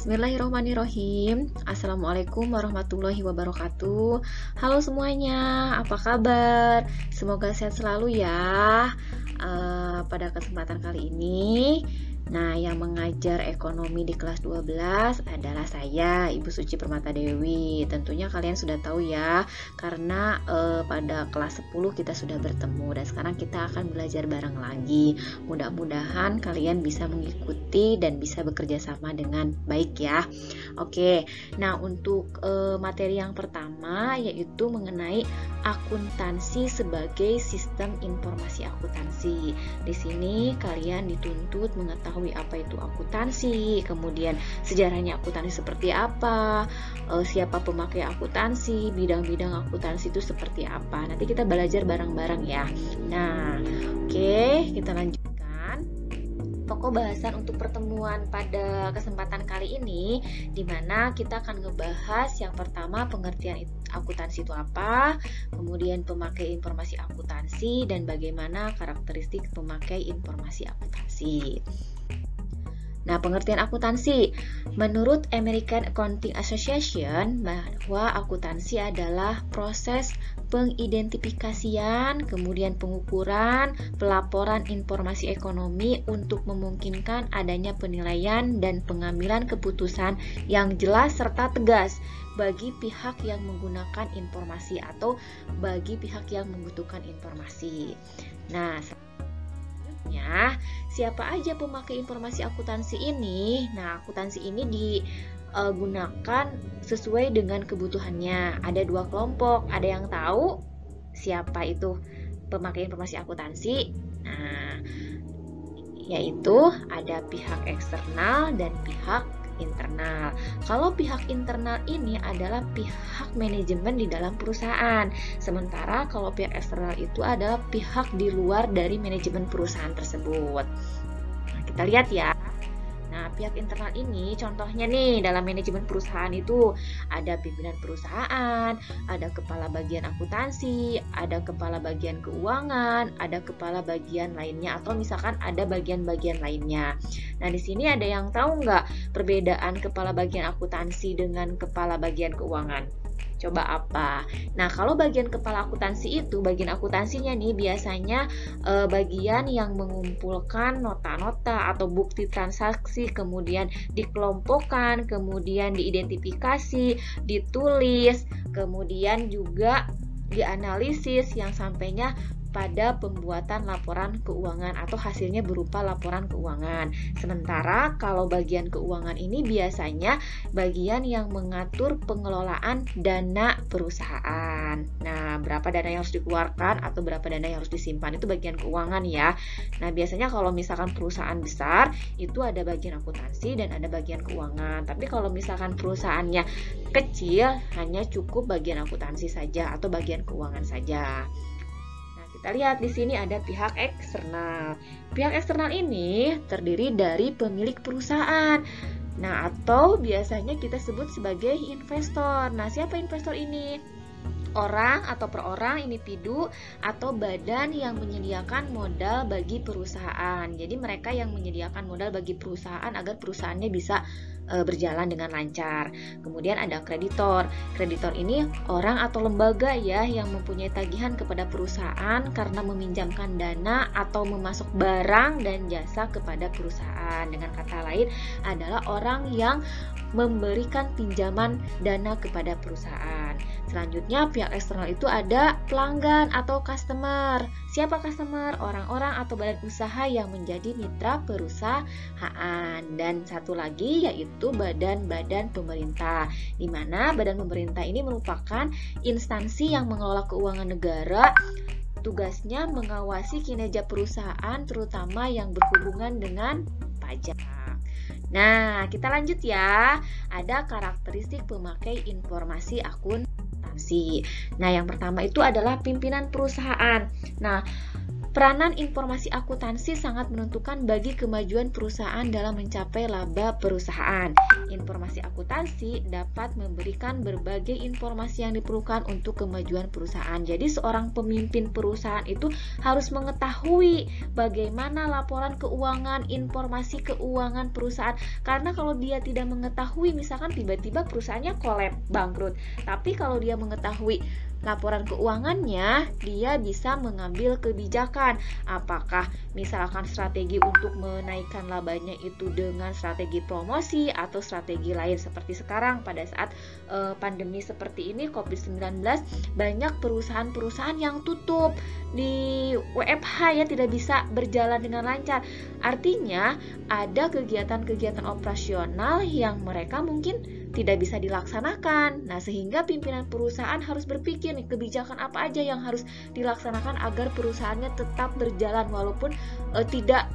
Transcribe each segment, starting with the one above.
Bismillahirrahmanirrahim. Assalamualaikum warahmatullahi wabarakatuh. Halo semuanya, apa kabar? Semoga sehat selalu ya. Pada kesempatan kali ini, yang mengajar ekonomi di kelas 12 adalah saya, Ibu Suci Permata Dewi. Tentunya kalian sudah tahu ya, karena pada kelas 10 kita sudah bertemu dan sekarang kita akan belajar bareng lagi. Mudah-mudahan kalian bisa mengikuti dan bisa bekerja sama dengan baik ya. Oke, untuk materi yang pertama yaitu mengenai akuntansi sebagai sistem informasi akuntansi. Di sini kalian dituntut mengetahui apa itu akuntansi, kemudian sejarahnya akuntansi seperti apa, siapa pemakai akuntansi, bidang-bidang akuntansi itu seperti apa. Nanti kita belajar bareng-bareng ya. Oke, kita lanjutkan. Pokok bahasan untuk pertemuan pada kesempatan kali ini, di mana kita akan ngebahas yang pertama pengertian akuntansi itu apa, kemudian pemakai informasi akuntansi, dan bagaimana karakteristik pemakai informasi akuntansi. Pengertian akuntansi. Menurut American Accounting Association, bahwa akuntansi adalah proses pengidentifikasian, kemudian pengukuran, pelaporan informasi ekonomi untuk memungkinkan adanya penilaian dan pengambilan keputusan yang jelas serta tegas bagi pihak yang menggunakan informasi atau bagi pihak yang membutuhkan informasi. Siapa aja pemakai informasi akuntansi ini? Akuntansi ini digunakan sesuai dengan kebutuhannya. Ada dua kelompok. Ada yang tahu siapa itu pemakai informasi akuntansi? Yaitu ada pihak eksternal dan pihak internal. Kalau pihak internal ini adalah pihak manajemen di dalam perusahaan, sementara kalau pihak eksternal itu adalah pihak di luar dari manajemen perusahaan tersebut. Kita lihat ya. Pihak internal ini contohnya nih, dalam manajemen perusahaan itu ada pimpinan perusahaan, ada kepala bagian akuntansi, ada kepala bagian keuangan, ada kepala bagian lainnya, atau misalkan ada bagian-bagian lainnya. Di sini ada yang tahu nggak perbedaan kepala bagian akuntansi dengan kepala bagian keuangan? Coba apa? Kalau bagian kepala akuntansi itu, bagian akuntansinya nih biasanya bagian yang mengumpulkan nota-nota atau bukti transaksi, kemudian dikelompokkan, kemudian diidentifikasi, ditulis, kemudian juga dianalisis yang sampainya pada pembuatan laporan keuangan atau hasilnya berupa laporan keuangan. Sementara kalau bagian keuangan ini biasanya bagian yang mengatur pengelolaan dana perusahaan. Berapa dana yang harus dikeluarkan atau berapa dana yang harus disimpan itu bagian keuangan ya. Biasanya kalau misalkan perusahaan besar itu ada bagian akuntansi dan ada bagian keuangan. Tapi kalau misalkan perusahaannya kecil hanya cukup bagian akuntansi saja atau bagian keuangan saja. Kita lihat di sini ada pihak eksternal. Pihak eksternal ini terdiri dari pemilik perusahaan. Atau biasanya kita sebut sebagai investor. Siapa investor ini? Orang atau perorang, individu atau badan yang menyediakan modal bagi perusahaan. Jadi mereka yang menyediakan modal bagi perusahaan agar perusahaannya bisa berjalan dengan lancar. Kemudian ada kreditor. Kreditor ini orang atau lembaga ya yang mempunyai tagihan kepada perusahaan karena meminjamkan dana atau memasok barang dan jasa kepada perusahaan. Dengan kata lain adalah orang yang memberikan pinjaman dana kepada perusahaan. Selanjutnya pihak eksternal itu ada pelanggan atau customer. Siapa customer? Orang-orang atau badan usaha yang menjadi mitra perusahaan. Dan satu lagi yaitu badan-badan pemerintah, di mana badan pemerintah ini merupakan instansi yang mengelola keuangan negara. Tugasnya mengawasi kinerja perusahaan terutama yang berhubungan dengan pajak. Kita lanjut ya. Ada karakteristik pemakai informasi akuntansi. Yang pertama itu adalah pimpinan perusahaan. Peranan informasi akuntansi sangat menentukan bagi kemajuan perusahaan dalam mencapai laba perusahaan. Informasi akuntansi dapat memberikan berbagai informasi yang diperlukan untuk kemajuan perusahaan. Jadi seorang pemimpin perusahaan itu harus mengetahui bagaimana laporan keuangan, informasi keuangan perusahaan. Karena kalau dia tidak mengetahui, misalkan tiba-tiba perusahaannya kolab, bangkrut. Tapi kalau dia mengetahui laporan keuangannya, dia bisa mengambil kebijakan. Apakah misalkan strategi untuk menaikkan labanya itu dengan strategi promosi atau strategi lain. Seperti sekarang pada saat pandemi seperti ini, COVID-19, banyak perusahaan-perusahaan yang tutup di WFH ya, tidak bisa berjalan dengan lancar. Artinya ada kegiatan-kegiatan operasional yang mereka mungkin tidak bisa dilaksanakan. Nah, sehingga pimpinan perusahaan harus berpikir nih, kebijakan apa aja yang harus dilaksanakan agar perusahaannya tetap berjalan walaupun tidak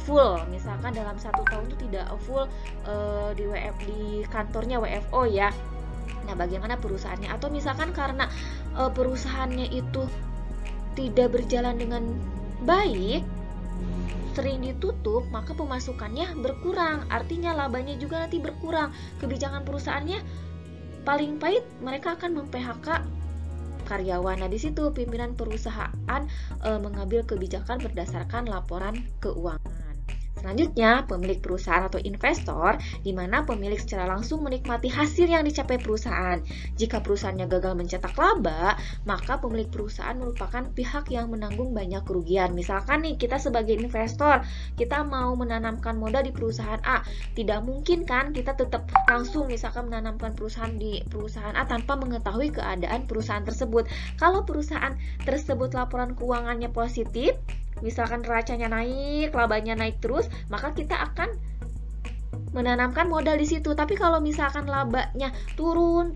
full. Misalkan dalam 1 tahun itu tidak full di kantornya WFO ya. Nah, bagaimana perusahaannya? Atau misalkan karena perusahaannya itu tidak berjalan dengan baik, sering ditutup, maka pemasukannya berkurang, artinya labanya juga nanti berkurang. Kebijakan perusahaannya paling pahit, mereka akan mem-PHK karyawan. Nah, di situ pimpinan perusahaan mengambil kebijakan berdasarkan laporan keuangan. Selanjutnya, pemilik perusahaan atau investor, di mana pemilik secara langsung menikmati hasil yang dicapai perusahaan. Jika perusahaannya gagal mencetak laba, maka pemilik perusahaan merupakan pihak yang menanggung banyak kerugian. Misalkan nih, kita sebagai investor, kita mau menanamkan modal di perusahaan A. Tidak mungkin kan kita tetap langsung misalkan menanamkan perusahaan di perusahaan A tanpa mengetahui keadaan perusahaan tersebut. Kalau perusahaan tersebut laporan keuangannya positif, misalkan neracanya naik, labanya naik terus, maka kita akan menanamkan modal di situ. Tapi kalau misalkan labanya turun,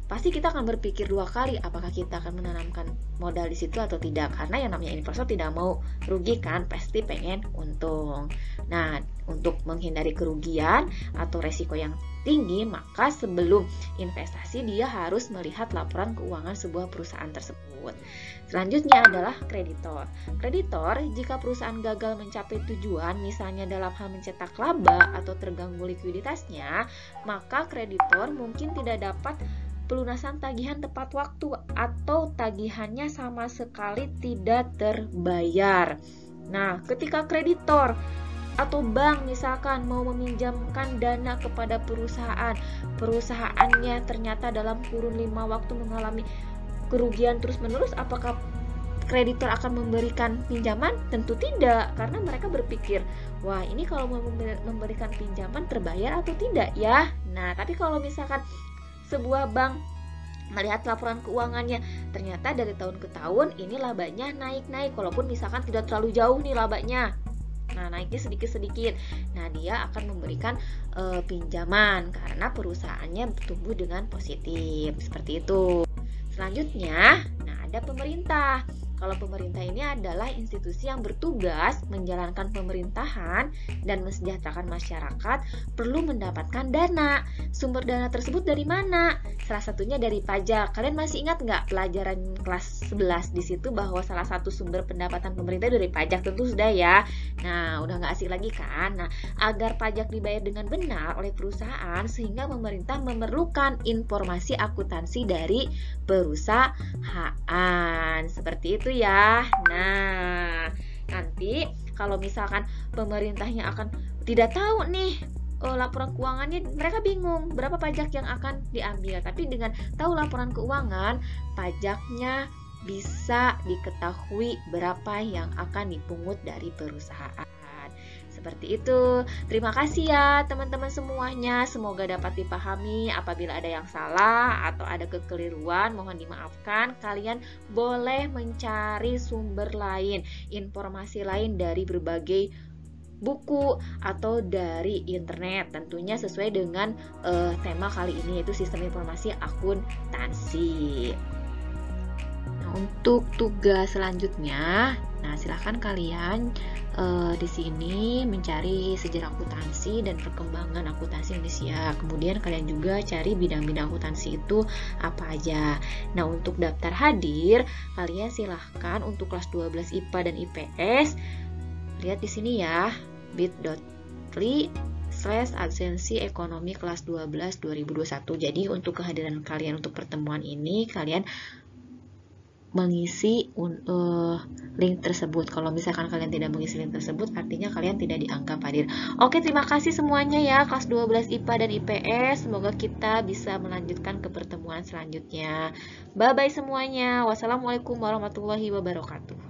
pasti kita akan berpikir 2 kali apakah kita akan menanamkan modal di situ atau tidak. Karena yang namanya investor tidak mau rugi kan, pasti pengen untung. Nah, untuk menghindari kerugian atau resiko yang tinggi, maka sebelum investasi dia harus melihat laporan keuangan sebuah perusahaan tersebut. Selanjutnya adalah kreditor. Kreditor, jika perusahaan gagal mencapai tujuan, misalnya dalam hal mencetak laba atau terganggu likuiditasnya, maka kreditor mungkin tidak dapat pelunasan tagihan tepat waktu atau tagihannya sama sekali tidak terbayar. Nah, ketika kreditor atau bank misalkan mau meminjamkan dana kepada perusahaannya ternyata dalam kurun 5 waktu mengalami kerugian terus-menerus, apakah kreditor akan memberikan pinjaman? Tentu tidak, karena mereka berpikir, wah ini kalau mau memberikan pinjaman terbayar atau tidak ya. Nah, tapi kalau misalkan sebuah bank melihat laporan keuangannya, ternyata dari tahun ke tahun ini labanya naik-naik, walaupun misalkan tidak terlalu jauh nih labanya, nah naiknya sedikit-sedikit, nah dia akan memberikan pinjaman karena perusahaannya tumbuh dengan positif, seperti itu. Selanjutnya, nah ada pemerintah. Kalau pemerintah ini adalah institusi yang bertugas menjalankan pemerintahan dan mensejahterakan masyarakat, perlu mendapatkan dana. Sumber dana tersebut dari mana? Salah satunya dari pajak. Kalian masih ingat nggak pelajaran kelas 11 di situ bahwa salah satu sumber pendapatan pemerintah dari pajak? Tentu sudah ya. Nah, udah nggak asing lagi kan? Nah, agar pajak dibayar dengan benar oleh perusahaan, sehingga pemerintah memerlukan informasi akuntansi dari perusahaan. Seperti itu ya. Nah, nanti kalau misalkan pemerintahnya akan tidak tahu nih laporan keuangannya, mereka bingung berapa pajak yang akan diambil. Tapi dengan tahu laporan keuangan, pajaknya bisa diketahui berapa yang akan dipungut dari perusahaan. Seperti itu. Terima kasih ya teman-teman semuanya. Semoga dapat dipahami. Apabila ada yang salah atau ada kekeliruan, mohon dimaafkan. Kalian boleh mencari sumber lain, informasi lain dari berbagai buku atau dari internet, tentunya sesuai dengan tema kali ini, yaitu sistem informasi akuntansi. Untuk tugas selanjutnya, nah silahkan kalian di sini mencari sejarah akuntansi dan perkembangan akuntansi Indonesia. Kemudian kalian juga cari bidang-bidang akuntansi itu apa aja. Nah, untuk daftar hadir, kalian silahkan untuk kelas 12 IPA dan IPS. Lihat di sini ya, bit.ly/absensi ekonomi kelas 12 2021. Jadi untuk kehadiran kalian untuk pertemuan ini, kalian mengisi link tersebut. Kalau misalkan kalian tidak mengisi link tersebut, artinya kalian tidak dianggap hadir. Oke, terima kasih semuanya ya, kelas 12 IPA dan IPS. Semoga kita bisa melanjutkan ke pertemuan selanjutnya. Bye-bye semuanya. Wassalamualaikum warahmatullahi wabarakatuh.